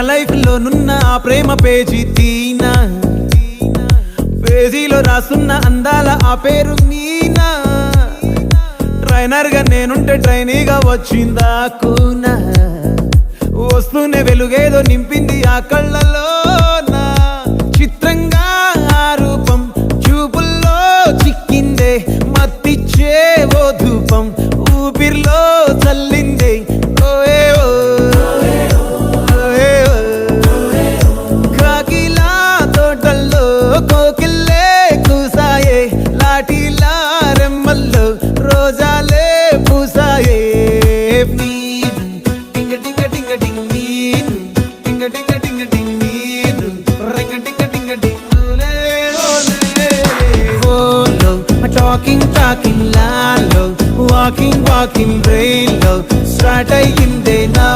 Life లో నున్న ఆ ప్రేమ పేజీ తీనా, పేజీలో రాసున్న అందాల ఆ పేరు మీనా. ట్రైనర్ గా నేనుంటే ట్రైనీగా వచ్చిందా కూనా, వస్తూనే వెలుగేదో నింపింది ఆ కళ్ళలోనా. చిత్రంగా ఆ రూపం చూపుల్లో చిక్కిందే, మత్తిచ్చే ఓ ధూపం ఊపిరిలో చల్లిందే. ఓయే ఓ కాకిలా తోటల్లో కోకిల్లే కూసాయే, లాఠీలా రెమ్మల్లో రోజాలే పూసాయే. టింగ టింగ టింగ టింగ్ నీరు, టింగ టింగ టింగ టింగ్ నీరు, రింగ టింగ టింగ టింగులే ఓలే. ఓలో టాకింగ్ టాకింగ్ లాలో, వాకింగ్ వాకింగ్ బ్రెయిన్ లో స్టార్ట్ అయ్యిందే నా